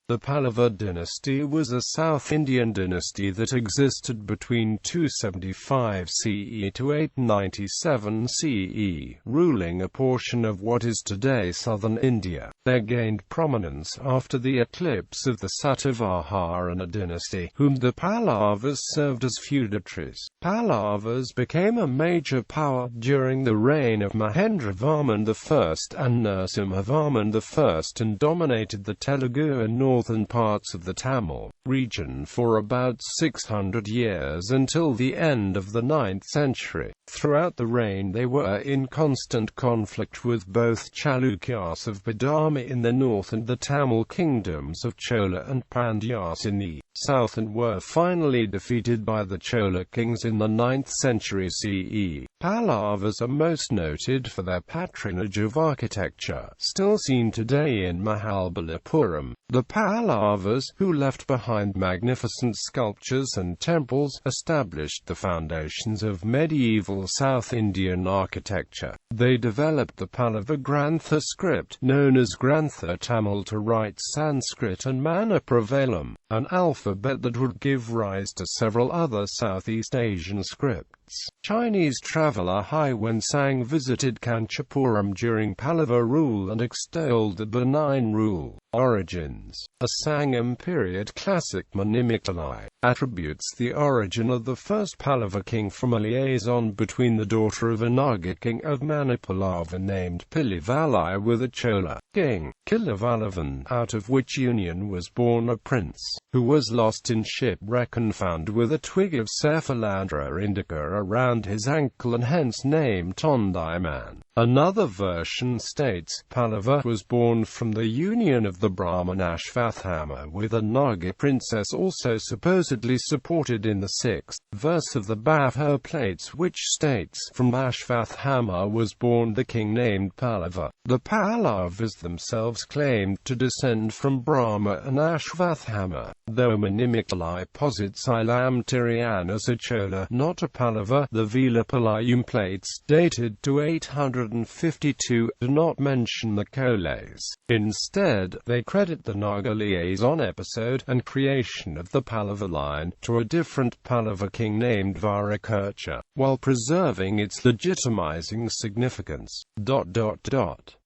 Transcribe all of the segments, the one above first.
The Pallava dynasty was a South Indian dynasty that existed between 275 CE to 897 CE, ruling a portion of what is today southern India. They gained prominence after the eclipse of the Satavahana dynasty, whom the Pallavas served as feudatories. Pallavas became a major power during the reign of Mahendravarman I and Narasimhavarman I and dominated the Telugu and northern parts of the Tamil region for about 600 years until the end of the 9th century. Throughout the reign they were in constant conflict with both Chalukyas of Badami in the north and the Tamil kingdoms of Chola and Pandyas in the south, and were finally defeated by the Chola kings in the 9th century CE. Pallavas are most noted for their patronage of architecture, still seen today in Mahabalipuram. The Pallavas, who left behind magnificent sculptures and temples, established the foundations of medieval South Indian architecture. They developed the Pallava Grantha script, known as Grantha Tamil, to write Sanskrit and Manipravalum, an alphabet that would give rise to several other Southeast Asian scripts. Chinese traveller Hai Wensang visited Kanchipuram during Pallava rule and extolled the benign rule. Origins. A Sangam period classic Manimikalai attributes the origin of the first Pallava king from a liaison between the daughter of a Naga king of Manipalava named Pilivalai with a Chola king, Kilivalavan, out of which union was born a prince, who was lost in shipwreck and found with a twig of Cephalandra indica around his ankle and hence named Tondaiman. Another version states, Pallava was born from the union of the Brahman Ashvathama with a Naga princess, also supposedly supported in the 6th verse of the Bhavur plates, which states, from Ashvathama was born the king named Pallava. The Pallavas themselves claimed to descend from Brahma and Ashvathama, though Manimikalai posits Ilam Tirian as a Chola, not a Pallava. The Vilapalayum plates, dated to 852, do not mention the Coles. Instead, they credit the Naga liaison episode and creation of the Pallava line to a different Pallava king named Varakurcha, while preserving its legitimizing significance.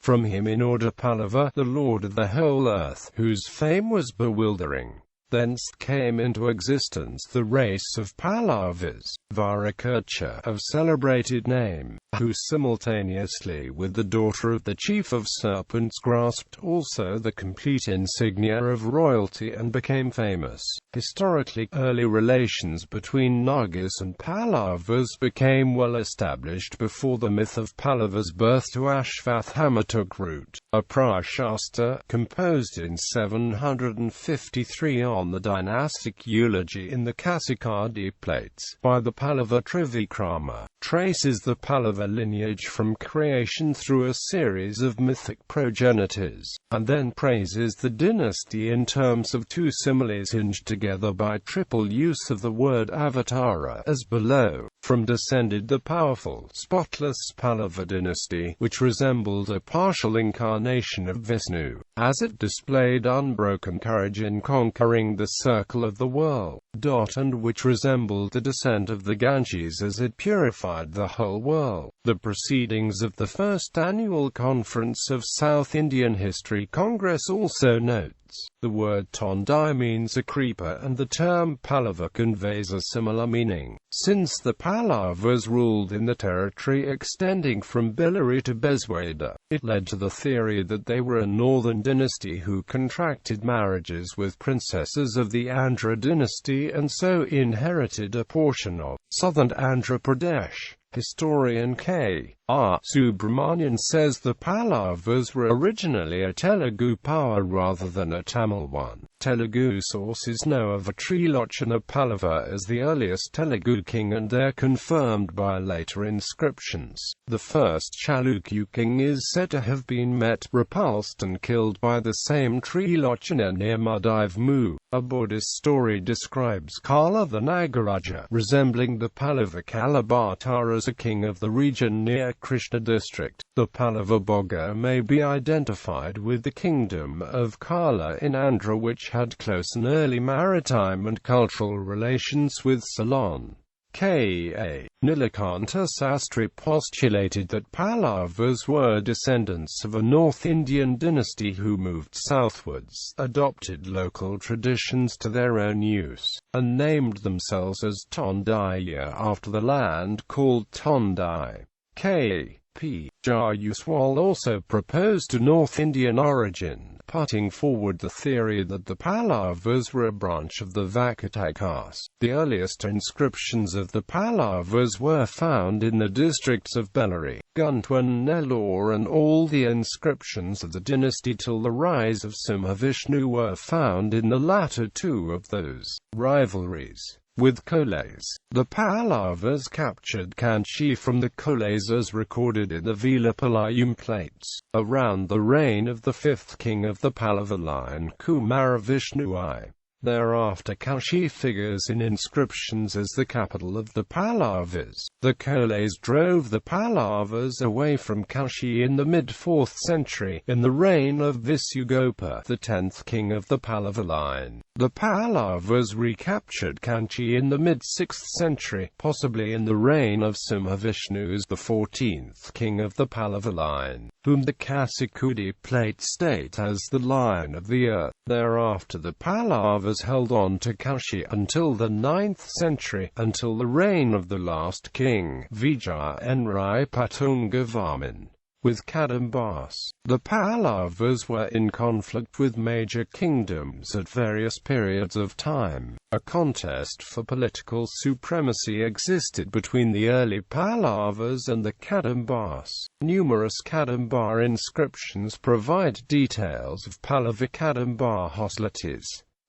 From him in order Pallava, the lord of the whole earth, whose fame was bewildering. Thence came into existence the race of Pallavas, Varakurcha, of celebrated name, who simultaneously with the daughter of the chief of serpents grasped also the complete insignia of royalty and became famous. Historically, early relations between Nagas and Pallavas became well established before the myth of Pallava's birth to Ashvathama took root. A Prashasta, composed in 753 on the dynastic eulogy in the Kasikadi plates, by the Pallava Trivikrama, traces the Pallava lineage from creation through a series of mythic progenitors, and then praises the dynasty in terms of two similes hinged together by triple use of the word avatara, as below. From descended the powerful, spotless Pallava dynasty, which resembled a partial incarnation of Vishnu, as it displayed unbroken courage in conquering the circle of the world, and which resembled the descent of the Ganges as it purified the whole world. The proceedings of the first annual conference of South Indian History Congress also notes, the word Tondai means a creeper and the term Pallava conveys a similar meaning. Since the Pallavas ruled in the territory extending from Bellary to Bezwada, it led to the theory that they were a northern dynasty who contracted marriages with princesses of the Andhra dynasty and so inherited a portion of southern Andhra Pradesh. Historian K.R. Subramanian says the Pallavas were originally a Telugu power rather than a Tamil one. Telugu sources know of a Trilochana Pallava as the earliest Telugu king, and they're confirmed by later inscriptions. The first Chalukya king is said to have been met, repulsed and killed by the same Trilochana near Mudivmu. A Buddhist story describes Kala the Nagaraja, resembling the Pallava Kalabhata, as a king of the region near Krishna district. The Pallava Bogga may be identified with the kingdom of Kala in Andhra, which had close and early maritime and cultural relations with Ceylon. K.A. Nilakanta Sastry postulated that Pallavas were descendants of a North Indian dynasty who moved southwards, adopted local traditions to their own use, and named themselves as Tondaya after the land called Tondai. K.P. Jayuswal also proposed a North Indian origin, putting forward the theory that the Pallavas were a branch of the Vakata caste. The earliest inscriptions of the Pallavas were found in the districts of Bellary, Guntur and Nellore, and all the inscriptions of the dynasty till the rise of Simhavishnu were found in the latter two of those. Rivalries with Cholas. The Pallavas captured Kanchi from the Cholas as recorded in the Velapalayam plates, around the reign of the fifth king of the Pallava line, Kumaravishnu I. Thereafter Kanchi figures in inscriptions as the capital of the Pallavas. The Cholas drove the Pallavas away from Kanchi in the mid-4th century, in the reign of Visugopha, the 10th king of the Pallava line. The Pallavas recaptured Kanchi in the mid-6th century, possibly in the reign of Simhavishnu as the 14th king of the Pallava line, whom the Kasikudi plate state as the Lion of the Earth. Thereafter the Pallavas held on to Kanchi until the 9th century, until the reign of the last king, Vijaya Patungavarman. With Kadambas, the Pallavas were in conflict with major kingdoms at various periods of time. A contest for political supremacy existed between the early Pallavas and the Kadambas. Numerous Kadamba inscriptions provide details of Pallava Kadamba hostilities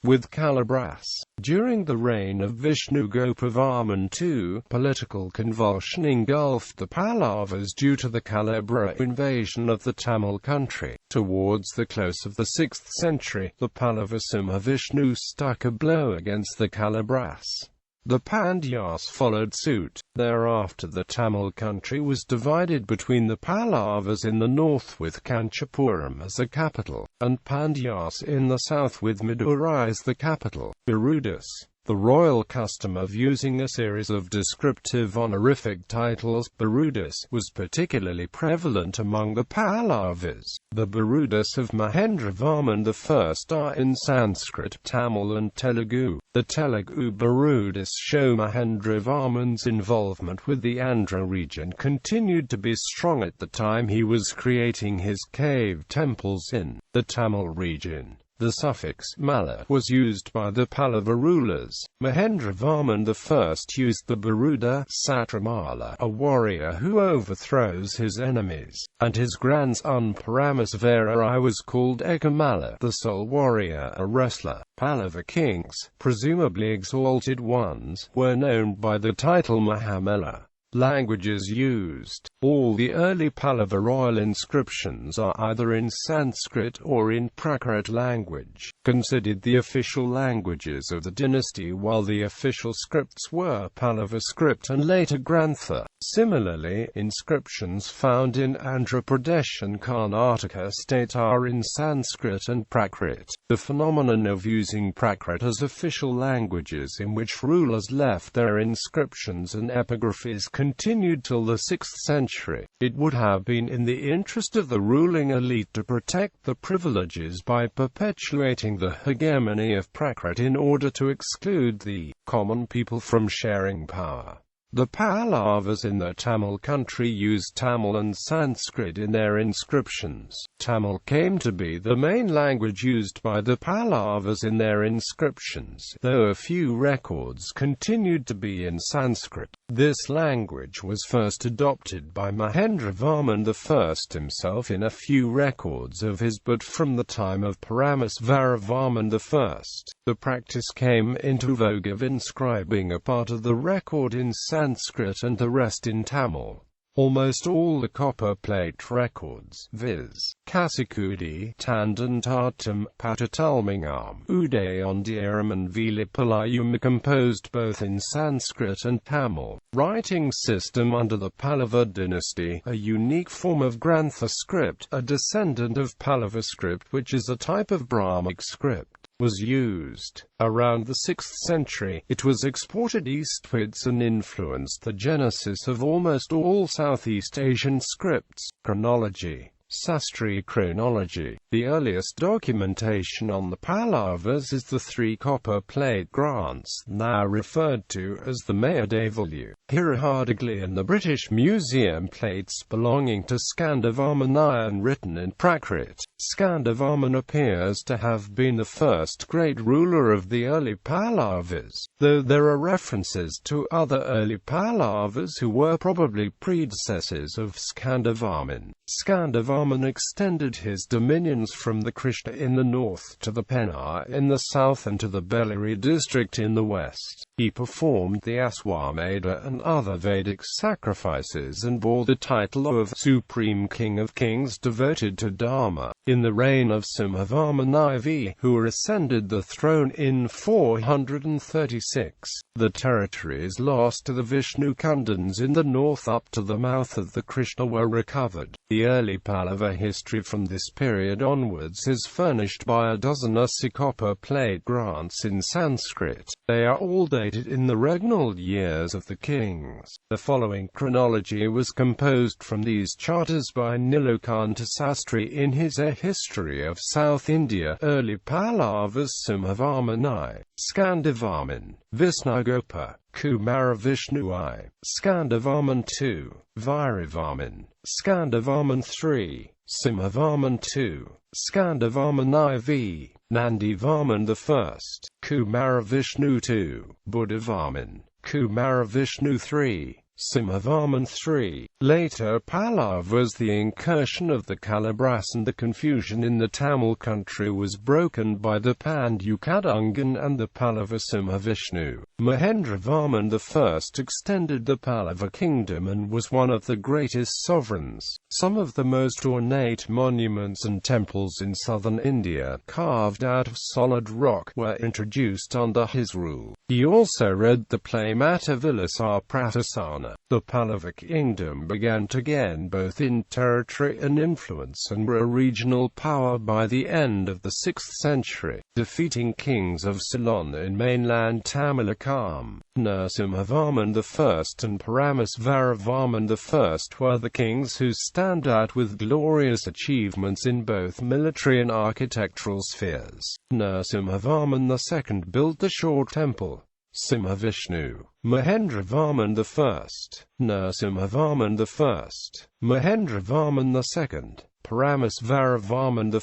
with Kalabras. During the reign of Vishnugopavarman II, political convulsion engulfed the Pallavas due to the Kalabra invasion of the Tamil country. Towards the close of the 6th century, the Pallava Simhavishnu struck a blow against the Kalabras. The Pandyas followed suit. Thereafter the Tamil country was divided between the Pallavas in the north with Kanchipuram as the capital, and Pandyas in the south with Madurai as the capital. Birudus. The royal custom of using a series of descriptive honorific titles, Birudus, was particularly prevalent among the Pallavas. The Birudus of Mahendravarman I are in Sanskrit, Tamil and Telugu. The Telugu Birudus show Mahendravarman's involvement with the Andhra region continued to be strong at the time he was creating his cave temples in the Tamil region. The suffix mala was used by the Pallava rulers. Mahendravarman I used the Biruda Satramala, a warrior who overthrows his enemies, and his grandson Paramasvara I was called Ekamala, the sole warrior, a wrestler. Pallava kings, presumably exalted ones, were known by the title Mahamala. Languages used. All the early Pallava royal inscriptions are either in Sanskrit or in Prakrit language, considered the official languages of the dynasty, while the official scripts were Pallava script and later Grantha. Similarly, inscriptions found in Andhra Pradesh and Karnataka state are in Sanskrit and Prakrit. The phenomenon of using Prakrit as official languages in which rulers left their inscriptions and epigraphies continued till the 6th century. It would have been in the interest of the ruling elite to protect the privileges by perpetuating the hegemony of Prakrit in order to exclude the common people from sharing power. The Pallavas in the Tamil country used Tamil and Sanskrit in their inscriptions. Tamil came to be the main language used by the Pallavas in their inscriptions, though a few records continued to be in Sanskrit. This language was first adopted by Mahendravarman I himself in a few records of his, but from the time of Paramasvaravarman I, the practice came into vogue of inscribing a part of the record in Sanskrit and the rest in Tamil. Almost all the copper plate records, viz. Kasikudi, Tandantatam, Patatalmingam, Udayandiaram and Vilipalayum, are composed both in Sanskrit and Tamil. Writing system under the Pallava dynasty, a unique form of Grantha script, a descendant of Pallava script which is a type of Brahmic script, was used. Around the 6th century, it was exported eastwards and influenced the genesis of almost all Southeast Asian scripts. Chronology. Sastri chronology. The earliest documentation on the Pallavas is the 3 copper plate grants, now referred to as the Mayadavalyu, Hirahardagli and the British Museum plates belonging to Satavahana and written in Prakrit. Satavahana appears to have been the first great ruler of the early Pallavas, though there are references to other early Pallavas who were probably predecessors of Satavahana. Satavahana extended his dominions from the Krishna in the north to the Pennar in the south and to the Bellary district in the west. He performed the Aswamedha and other Vedic sacrifices and bore the title of Supreme King of Kings devoted to Dharma. In the reign of Simhavarman IV, who ascended the throne in 436, the territories lost to the Vishnu Kundans in the north up to the mouth of the Krishna were recovered. The early Pallava history from this period onwards is furnished by a dozen copper plate grants in Sanskrit. They are all dated in the regnal years of the kings. The following chronology was composed from these charters by Nilakanta Sastri in his A History of South India. Early Pallavas: Simhavarman I, Skandavarman, Visnagopa, Kumaravishnu I, Skandavarman II, Vairavarman, Skandavarman III, Simhavarman II, Skandavarman IV, Nandivarman I, Kumaravishnu II, Buddhavarman, Kumaravishnu III, Simhavarman III. Later Pallavas. The incursion of the Kalabras and the confusion in the Tamil country was broken by the Pandukadungan and the Pallava Simhavishnu. Mahendravarman I extended the Pallava kingdom and was one of the greatest sovereigns. Some of the most ornate monuments and temples in southern India, carved out of solid rock, were introduced under his rule. He also read the play Matavilasa Pratasana. The Pallava kingdom began to gain both in territory and influence and were a regional power by the end of the 6th century, defeating kings of Ceylon in mainland Tamilakam. Narasimhavarman I and Paramasvaravarman I were the kings who stand out with glorious achievements in both military and architectural spheres. Narasimhavarman II built the Shore Temple. Simhavishnu. Mahendravarman I, Narasimhavarman I, Mahendravarman II, Paramasvaravarman I,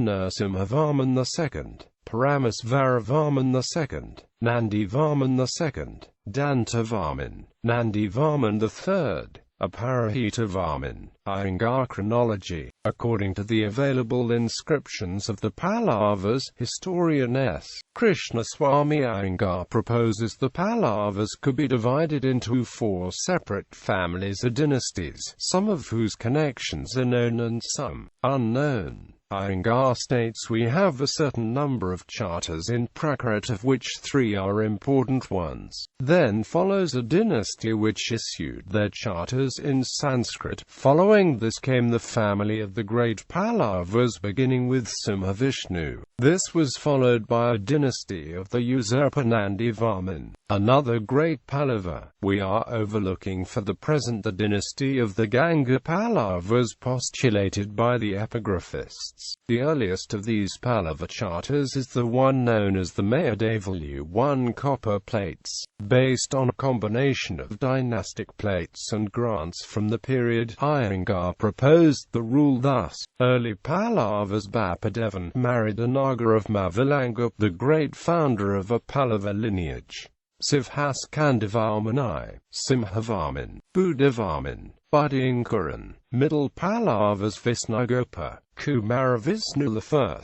Narasimhavarman II, Paramasvaravarman II, Nandivarman II, Dantavarman, Nandivarman III, Aparahitavarman. Iyengar chronology. According to the available inscriptions of the Pallavas, historian S. Krishnaswamy Iyengar proposes the Pallavas could be divided into 4 separate families or dynasties, some of whose connections are known and some unknown. Iyengar states we have a certain number of charters in Prakrit, of which 3 are important ones. Then follows a dynasty which issued their charters in Sanskrit. Following this came the family of the great Pallavas, beginning with Simhavishnu. This was followed by a dynasty of the usurper Nandivarman, another great Pallava. We are overlooking for the present the dynasty of the Ganga Pallavas postulated by the epigraphists. The earliest of these Pallava charters is the one known as the Mayadavalyu, 1 copper plates, based on a combination of dynastic plates and grants from the period. Iyengar proposed the rule thus: early Pallavas Bapadevan married a Naga of Mavilanga, the great founder of a Pallava lineage. Sivhaskandhavarman, Simhavarman, Buddhavarman, Buddhinkaran, Middle Pallavas Visnugopa, Kumaravisnu I,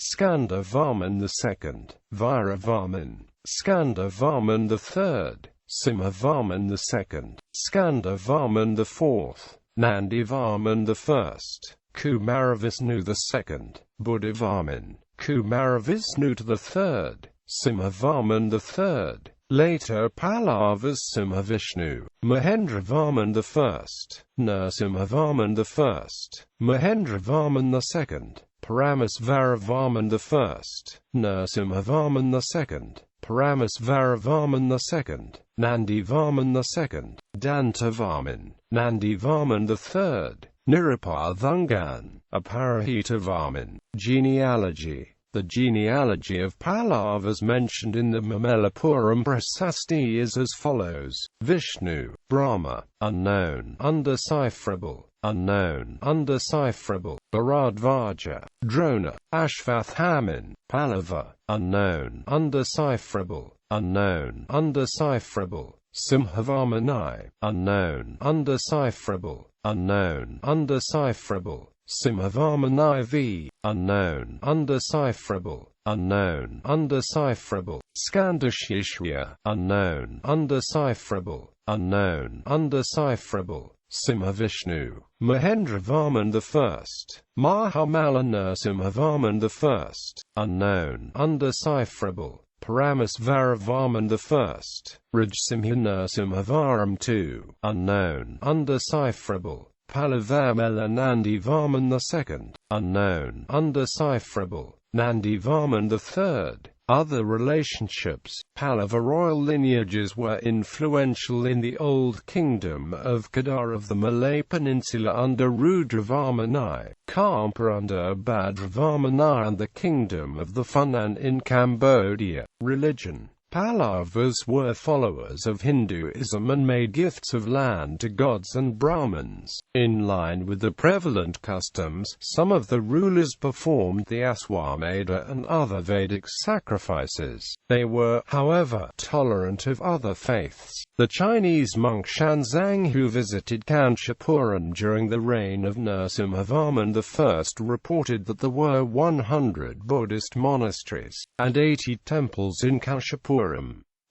Skandhavarman II, Viravarman, Skandhavarman III, Simhavarman II, Skandhavarman IV, Nandivarman I, Kumaravisnu II, Buddhavarman, Kumaravisnu III, Simhavarman III, later Pallavas Simhavishnu, Mahendravarman I, Narasimhavarman I, Mahendravarman II, Paramasvaravarman I, Narasimhavarman II, Paramasvaravarman II, Nandivarman II, Dantavarman, Nandivarman III, Nirupardhungan, Aparahitavarman. Genealogy. The genealogy of Pallavas mentioned in the Mamalapuram Prasasti is as follows: Vishnu, Brahma, unknown, undecipherable, unknown, undecipherable; Bharadvaja, Drona, Ashvathaman, Pallava, unknown, undecipherable, unknown, undecipherable; Simhavarman, unknown, undecipherable, unknown, undecipherable; Simhavarman IV, unknown, undecipherable, unknown, undecipherable; Skandashishya, unknown, undecipherable, unknown, undecipherable; Simhavishnu, Mahendravarman I, Mahamala Narasimhavarman I, unknown, undecipherable; Paramasvaravarman I, Rajsimha Narasimhavaram II, unknown, undecipherable; Palavarmala Nandivarman II, unknown, undecipherable; Nandivarman III. Other relationships. Pallava royal lineages were influential in the Old Kingdom of Kedah of the Malay Peninsula under Rudravarman I, Kampa under Bhadravarman I, and the Kingdom of the Funan in Cambodia. Religion. Pallavas were followers of Hinduism and made gifts of land to gods and Brahmins. In line with the prevalent customs, some of the rulers performed the Aswamedha and other Vedic sacrifices. They were, however, tolerant of other faiths. The Chinese monk Shanzang, who visited Kanchipuram during the reign of Narasimhavarman I, reported that there were 100 Buddhist monasteries and 80 temples in Kanchipuram.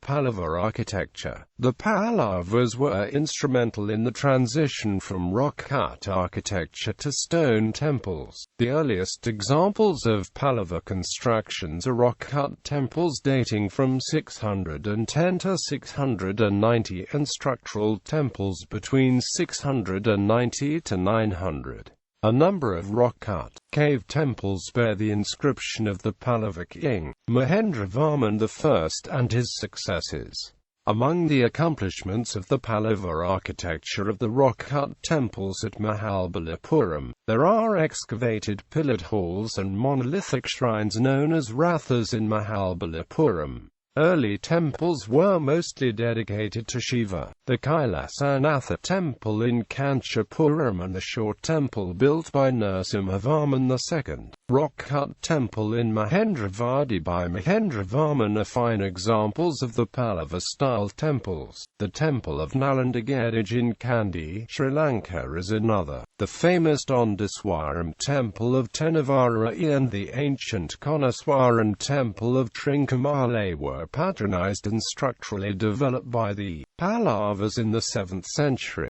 Palaver architecture. The Pallavas were instrumental in the transition from rock-cut architecture to stone temples. The earliest examples of Pallava constructions are rock-cut temples dating from 610 to 690 and structural temples between 690 to 900. A number of rock-cut, cave temples bear the inscription of the Pallava king, Mahendravarman I, and his successors. Among the accomplishments of the Palaver architecture of the rock-cut temples at Mahabalipuram, there are excavated pillared halls and monolithic shrines known as rathas in Mahabalipuram. Early temples were mostly dedicated to Shiva. The Kailasanatha temple in Kanchipuram and the Shore temple built by Narasimhavarman II. Rock-cut temple in Mahendravardi by Mahendravarman are fine examples of the Pallava-style temples. The temple of Nalandagedaj in Kandy, Sri Lanka is another. The famous Ondaswaram temple of Tenavara and the ancient Konaswaram temple of Trincomalee were patronized and structurally developed by the Pallavas in the 7th century.